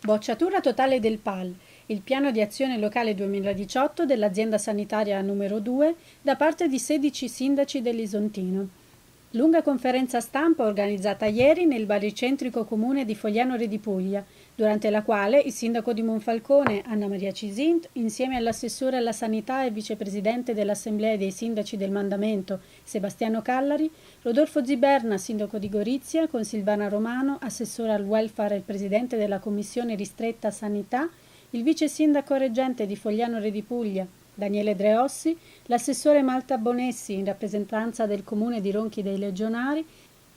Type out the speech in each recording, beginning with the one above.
Bocciatura totale del PAL, il piano di azione locale 2018 dell'azienda sanitaria numero 2 da parte di 16 sindaci dell'Isontino. Lunga conferenza stampa organizzata ieri nel baricentrico comune di Fogliano di Puglia, durante la quale il sindaco di Monfalcone, Anna Maria Cisint, insieme all'assessore alla sanità e vicepresidente dell'Assemblea dei sindaci del Mandamento, Sebastiano Callari, Rodolfo Ziberna, sindaco di Gorizia, con Silvana Romano, assessore al welfare e presidente della commissione ristretta sanità, il vice sindaco reggente di Fogliano di Puglia, Daniele Dreossi, l'assessore Malta Bonessi in rappresentanza del comune di Ronchi dei Legionari,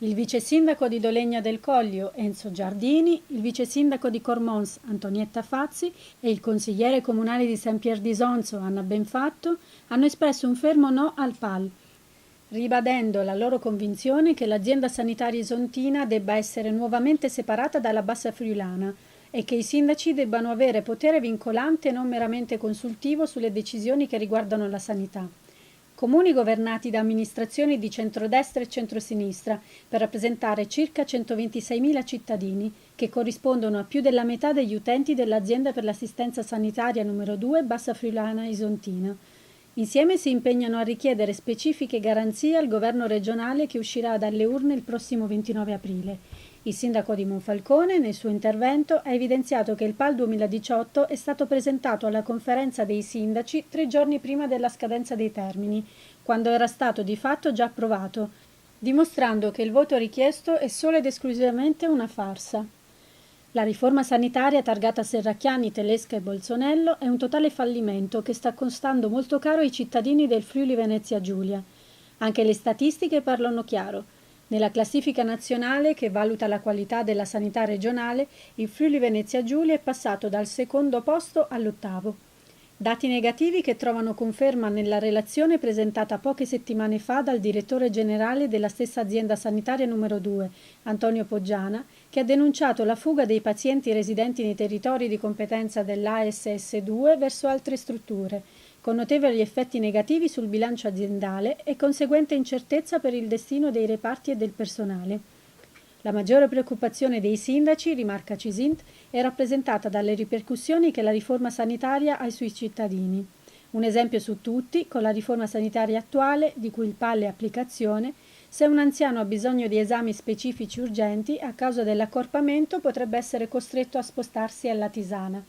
il vice sindaco di Dolegna del Coglio Enzo Giardini, il vice sindaco di Cormons Antonietta Fazzi e il consigliere comunale di San Pier di Sonzo Anna Benfatto hanno espresso un fermo no al PAL, ribadendo la loro convinzione che l'azienda sanitaria isontina debba essere nuovamente separata dalla Bassa Friulana e che i sindaci debbano avere potere vincolante e non meramente consultivo sulle decisioni che riguardano la sanità. Comuni governati da amministrazioni di centrodestra e centrosinistra per rappresentare circa 126.000 cittadini, che corrispondono a più della metà degli utenti dell'azienda per l'assistenza sanitaria numero 2 Bassa Friulana Isontina. Insieme si impegnano a richiedere specifiche garanzie al governo regionale che uscirà dalle urne il prossimo 29 aprile. Il sindaco di Monfalcone, nel suo intervento, ha evidenziato che il PAL 2018 è stato presentato alla conferenza dei sindaci 3 giorni prima della scadenza dei termini, quando era stato di fatto già approvato, dimostrando che il voto richiesto è solo ed esclusivamente una farsa. La riforma sanitaria targata Serracchiani, Telesca e Bolsonello è un totale fallimento che sta costando molto caro ai cittadini del Friuli Venezia Giulia. Anche le statistiche parlano chiaro. Nella classifica nazionale che valuta la qualità della sanità regionale, il Friuli Venezia Giulia è passato dal secondo posto all'8º. Dati negativi che trovano conferma nella relazione presentata poche settimane fa dal direttore generale della stessa azienda sanitaria numero 2, Antonio Poggiana, che ha denunciato la fuga dei pazienti residenti nei territori di competenza dell'ASS2 verso altre strutture, con notevoli effetti negativi sul bilancio aziendale e conseguente incertezza per il destino dei reparti e del personale. La maggiore preoccupazione dei sindaci, rimarca Cisint, è rappresentata dalle ripercussioni che la riforma sanitaria ha sui cittadini. Un esempio su tutti, con la riforma sanitaria attuale, di cui il PAL è applicazione, se un anziano ha bisogno di esami specifici urgenti, a causa dell'accorpamento potrebbe essere costretto a spostarsi alla Tisana.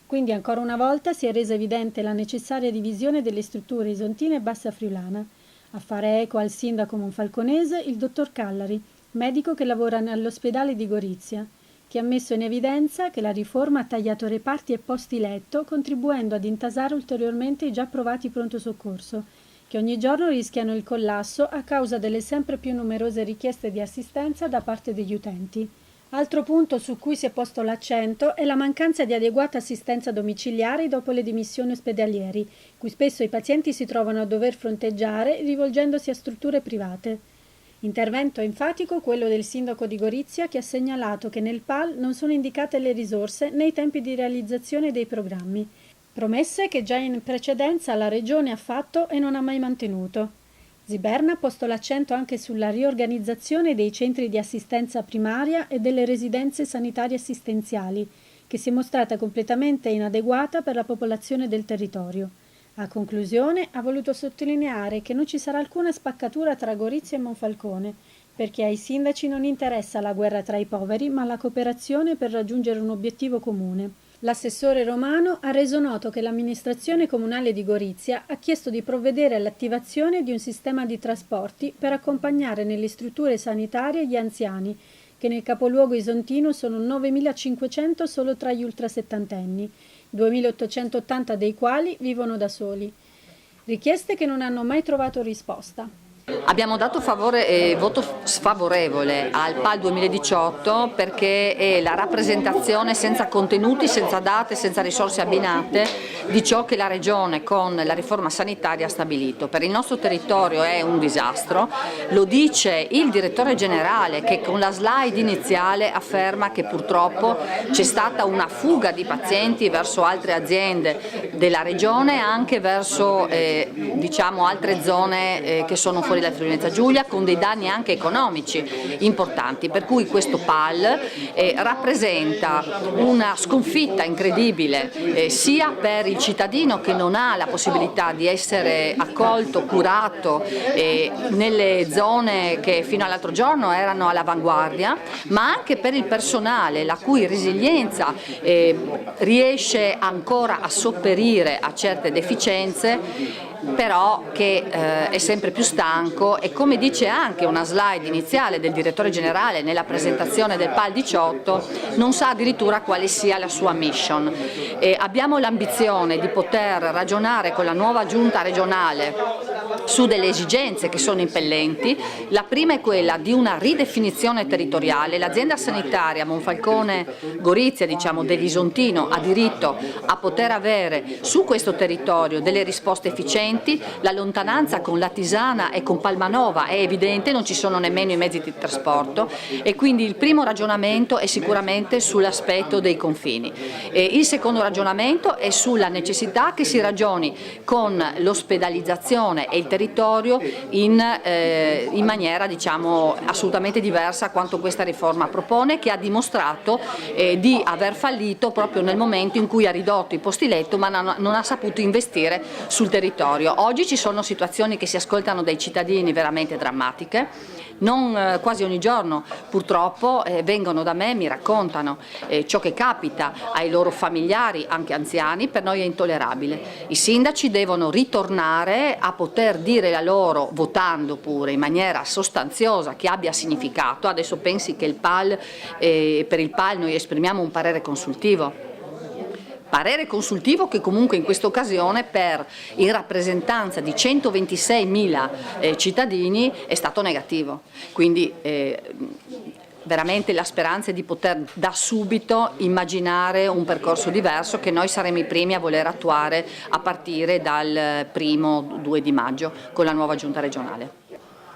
Quindi ancora una volta si è resa evidente la necessaria divisione delle strutture isontine e bassa friulana. A fare eco al sindaco monfalconese il dottor Callari, medico che lavora all'ospedale di Gorizia, che ha messo in evidenza che la riforma ha tagliato reparti e posti letto, contribuendo ad intasare ulteriormente i già approvati pronto soccorso, che ogni giorno rischiano il collasso a causa delle sempre più numerose richieste di assistenza da parte degli utenti. Altro punto su cui si è posto l'accento è la mancanza di adeguata assistenza domiciliare dopo le dimissioni ospedalieri, cui spesso i pazienti si trovano a dover fronteggiare rivolgendosi a strutture private. Intervento enfatico quello del sindaco di Gorizia, che ha segnalato che nel PAL non sono indicate le risorse né i tempi di realizzazione dei programmi, promesse che già in precedenza la Regione ha fatto e non ha mai mantenuto. Ziberna ha posto l'accento anche sulla riorganizzazione dei centri di assistenza primaria e delle residenze sanitarie assistenziali, che si è mostrata completamente inadeguata per la popolazione del territorio. A conclusione ha voluto sottolineare che non ci sarà alcuna spaccatura tra Gorizia e Monfalcone, perché ai sindaci non interessa la guerra tra i poveri, ma la cooperazione per raggiungere un obiettivo comune. L'assessore Romano ha reso noto che l'amministrazione comunale di Gorizia ha chiesto di provvedere all'attivazione di un sistema di trasporti per accompagnare nelle strutture sanitarie gli anziani, che nel capoluogo isontino sono 9.500 solo tra gli ultrasettantenni, 2.880 dei quali vivono da soli. Richieste che non hanno mai trovato risposta. Abbiamo dato voto sfavorevole al PAL 2018 perché è la rappresentazione senza contenuti, senza date, senza risorse abbinate di ciò che la Regione con la riforma sanitaria ha stabilito. Per il nostro territorio è un disastro, lo dice il direttore generale che con la slide iniziale afferma che purtroppo c'è stata una fuga di pazienti verso altre aziende della Regione e anche verso altre zone che sono fuori fuori dal Friuli Venezia Giulia, con dei danni anche economici importanti, per cui questo PAL rappresenta una sconfitta incredibile sia per il cittadino che non ha la possibilità di essere accolto, curato nelle zone che fino all'altro giorno erano all'avanguardia, ma anche per il personale la cui resilienza riesce ancora a sopperire a certe deficienze, però che è sempre più stanco, e come dice anche una slide iniziale del direttore generale nella presentazione del PAL 18, non sa addirittura quale sia la sua mission. Abbiamo l'ambizione di poter ragionare con la nuova giunta regionale su delle esigenze che sono impellenti. La prima è quella di una ridefinizione territoriale. L'azienda sanitaria Monfalcone Gorizia, dell'Isontino, ha diritto a poter avere su questo territorio delle risposte efficienti. La lontananza con Latisana e con Palmanova è evidente, non ci sono nemmeno i mezzi di trasporto, e quindi il primo ragionamento è sicuramente sull'aspetto dei confini. Il secondo ragionamento è sulla necessità che si ragioni con l'ospedalizzazione e il territorio in maniera assolutamente diversa a quanto questa riforma propone, che ha dimostrato di aver fallito proprio nel momento in cui ha ridotto i posti letto ma non ha saputo investire sul territorio. Oggi ci sono situazioni che si ascoltano dai cittadini veramente drammatiche. Quasi ogni giorno purtroppo vengono da me e mi raccontano ciò che capita ai loro familiari, anche anziani. Per noi è intollerabile. I sindaci devono ritornare a poter dire la loro, votando pure in maniera sostanziosa, che abbia significato. Adesso pensi che per il PAL noi esprimiamo un parere consultivo che comunque in questa occasione, in rappresentanza di 126.000 cittadini, è stato negativo. Quindi veramente la speranza è di poter da subito immaginare un percorso diverso che noi saremo i primi a voler attuare a partire dal 1° 2 maggio con la nuova giunta regionale.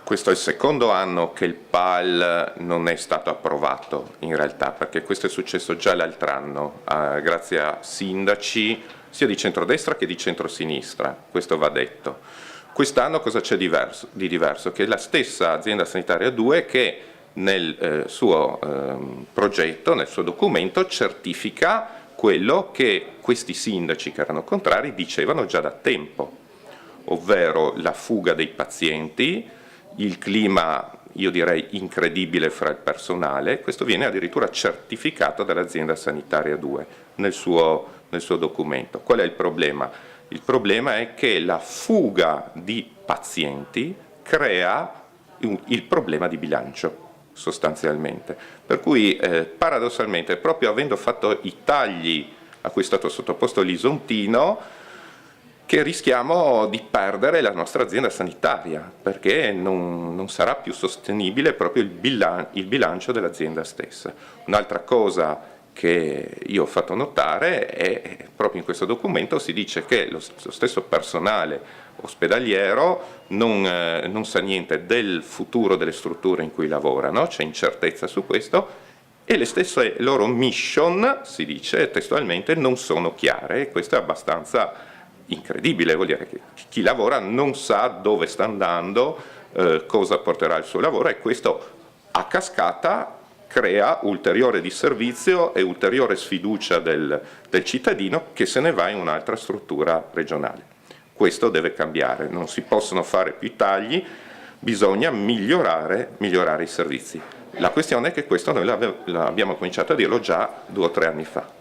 Questo è il secondo anno che il PAL non è stato approvato in realtà, perché questo è successo già l'altro anno, grazie a sindaci sia di centrodestra che di centrosinistra, questo va detto. Quest'anno cosa c'è di diverso? Che la stessa azienda sanitaria 2 che nel suo progetto, nel suo documento, certifica quello che questi sindaci che erano contrari dicevano già da tempo, ovvero la fuga dei pazienti, il clima, io direi, incredibile fra il personale. Questo viene addirittura certificato dall'azienda sanitaria 2 nel suo documento. Qual è il problema? Il problema è che la fuga di pazienti crea il problema di bilancio, sostanzialmente. Per cui paradossalmente, proprio avendo fatto i tagli a cui è stato sottoposto l'Isontino, che rischiamo di perdere la nostra azienda sanitaria, perché non sarà più sostenibile proprio il bilancio dell'azienda stessa. Un'altra cosa che io ho fatto notare è proprio in questo documento si dice che lo stesso personale ospedaliero non sa niente del futuro delle strutture in cui lavorano, c'è incertezza su questo, e le stesse loro mission, si dice testualmente, non sono chiare, e questo è abbastanza incredibile. Vuol dire che chi lavora non sa dove sta andando, cosa porterà il suo lavoro, e questo a cascata crea ulteriore disservizio e ulteriore sfiducia del cittadino, che se ne va in un'altra struttura regionale. Questo deve cambiare, non si possono fare più tagli, bisogna migliorare i servizi. La questione è che questo noi l'abbiamo cominciato a dirlo già 2 o 3 anni fa.